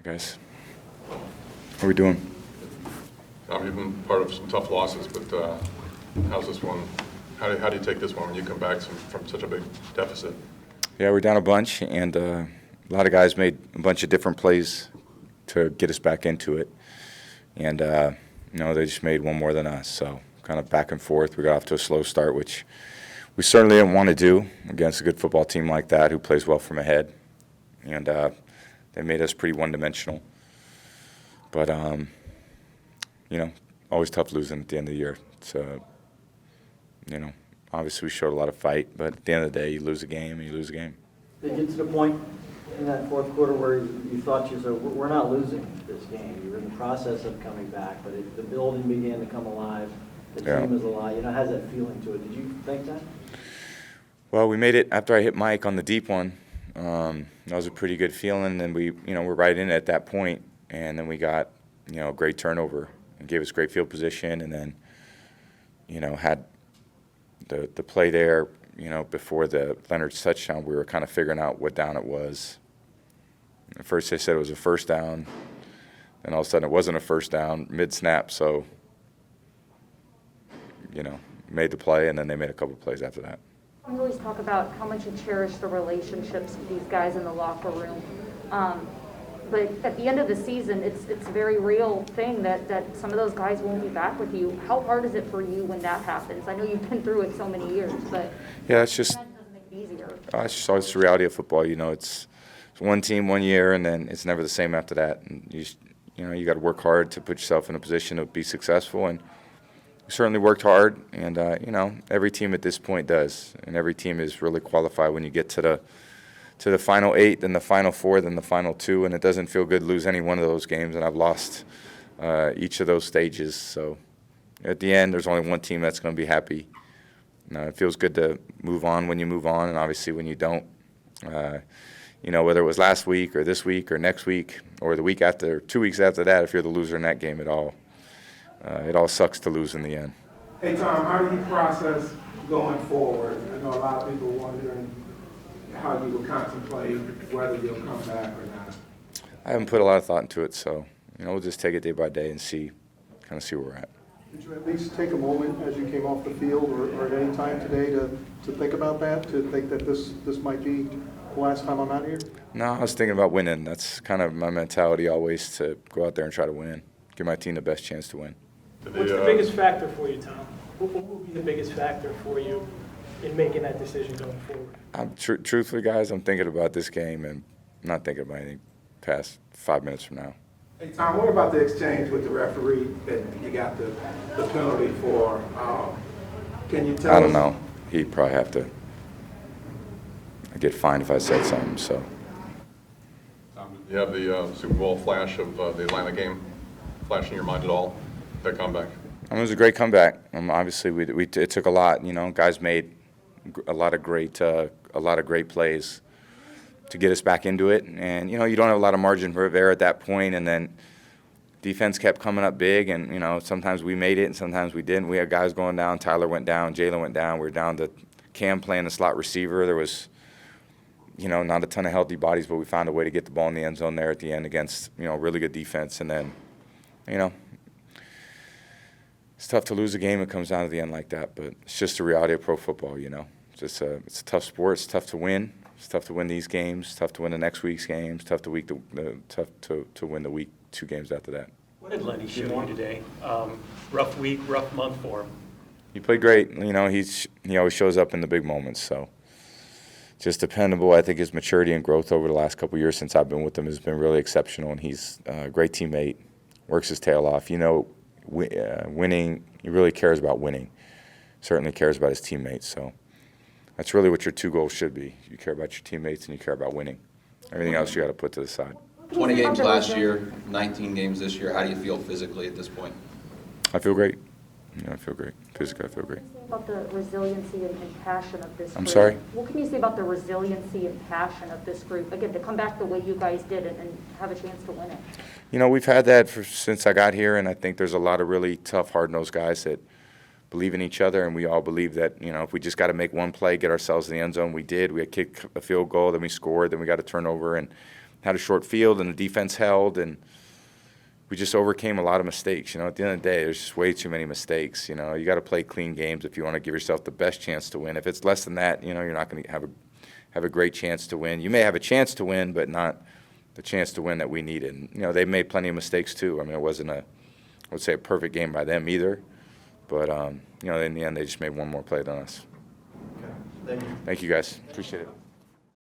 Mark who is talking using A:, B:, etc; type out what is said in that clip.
A: Hey guys, how are we doing?
B: You've been part of some tough losses, but how's this one? How do you take this one when you come back from such a big deficit?
A: Yeah, we're down a bunch, and a lot of guys made a bunch of different plays to get us back into it. And, they just made one more than us. So kind of back and forth. We got off to a slow start, which we certainly didn't want to do against a good football team like that who plays well from ahead. And they made us pretty one-dimensional. But, always tough losing at the end of the year. It's, obviously we showed a lot of fight, but at the end of the day, you lose a game and you lose a game.
C: Did you get to the point in that fourth quarter where you thought we're not losing this game? You were in the process of coming back, but the building began to come alive. The team is alive. Has that feeling to it. Did you think that?
A: Well, we made it after I hit Mike on the deep one. That was a pretty good feeling, and we're right in it at that point, and then we got, a great turnover and gave us great field position, and then, had the play there, before the Leonard's touchdown, we were kind of figuring out what down it was. At first they said it was a first down, and all of a sudden it wasn't a first down mid-snap, so, made the play, and then they made a couple of plays after that.
D: We always talk about how much you cherish the relationships with these guys in the locker room. But at the end of the season, it's a very real thing that some of those guys won't be back with you. How hard is it for you when that happens? I know you've been through it so many years, but
A: yeah, it's just
D: that doesn't make it easier.
A: It's just always the reality of football. It's one team 1 year, and then it's never the same after that. And you got to work hard to put yourself in a position to be successful. And we certainly worked hard, and every team at this point does, and every team is really qualified when you get to the final 8, then the final 4, then the final 2, and it doesn't feel good to lose any one of those games, and I've lost each of those stages. So at the end, there's only one team that's going to be happy. It feels good to move on when you move on, and obviously when you don't, whether it was last week or this week or next week or the week after, 2 weeks after that, if you're the loser in that game, it all sucks to lose in the end.
E: Hey, Tom, how do you process going forward? I know a lot of people wondering how you will contemplate whether you'll come back or not.
A: I haven't put a lot of thought into it, so we'll just take it day by day and see where we're at.
F: Did you at least take a moment as you came off the field or at any time today to think about that, to think that this might be the last time I'm out here?
A: No, I was thinking about winning. That's kind of my mentality always, to go out there and try to win, give my team the best chance to win.
G: What's the biggest factor for you, Tom? What will be the biggest factor for you in making that decision going forward?
A: Truthfully, guys, I'm thinking about this game and not thinking about anything past 5 minutes from now.
E: Hey, Tom, what about the exchange with the referee that you got the penalty for? Can you tell us?
A: I don't know. He'd probably have to get fined if I said something. So.
B: Tom, did you have the Super Bowl flash of the Atlanta game flash in your mind at all, that comeback?
A: It was a great comeback. Obviously, it took a lot. Guys made a lot of great plays to get us back into it. And you don't have a lot of margin for error at that point. And then defense kept coming up big. And sometimes we made it, and sometimes we didn't. We had guys going down. Tyler went down. Jalen went down. We were down to Cam playing the slot receiver. There was not a ton of healthy bodies, but we found a way to get the ball in the end zone there at the end against really good defense. And then it's tough to lose a game. It comes down to the end like that, but it's just the reality of pro football. It's a tough sport. It's tough to win. It's tough to win these games. It's tough to win the next week's games. Tough to win the week 2 games after that.
G: What did Lenny show you today? Rough week, rough month for him.
A: He played great. He always shows up in the big moments. So just dependable. I think his maturity and growth over the last couple of years since I've been with him has been really exceptional, and he's a great teammate. Works his tail off. Winning. He really cares about winning. Certainly cares about his teammates. So that's really what your 2 goals should be. You care about your teammates and you care about winning. Everything else you got to put to the side.
H: 20 games last year, 19 games this year. How do you feel physically at this point?
A: I feel great. I feel great. Physically, I feel great.
D: What can you say about the resiliency and passion of this group?
A: I'm sorry?
D: What can you say about the resiliency and passion of this group? Again, to come back the way you guys did and have a chance to win it.
A: We've had that since I got here, and I think there's a lot of really tough, hard-nosed guys that believe in each other, and we all believe that, if we just got to make one play, get ourselves in the end zone, we did. We had kicked a field goal, then we scored, then we got a turnover, and had a short field and the defense held, and we just overcame a lot of mistakes. At the end of the day, there's just way too many mistakes. You got to play clean games if you want to give yourself the best chance to win. If it's less than that, you're not going to have a great chance to win. You may have a chance to win, but not the chance to win that we needed. And, they made plenty of mistakes too. I mean, it wasn't I would say a perfect game by them either. But, in the end, they just made one more play than us.
C: Okay. Thank you.
A: Thank you, guys. Appreciate it.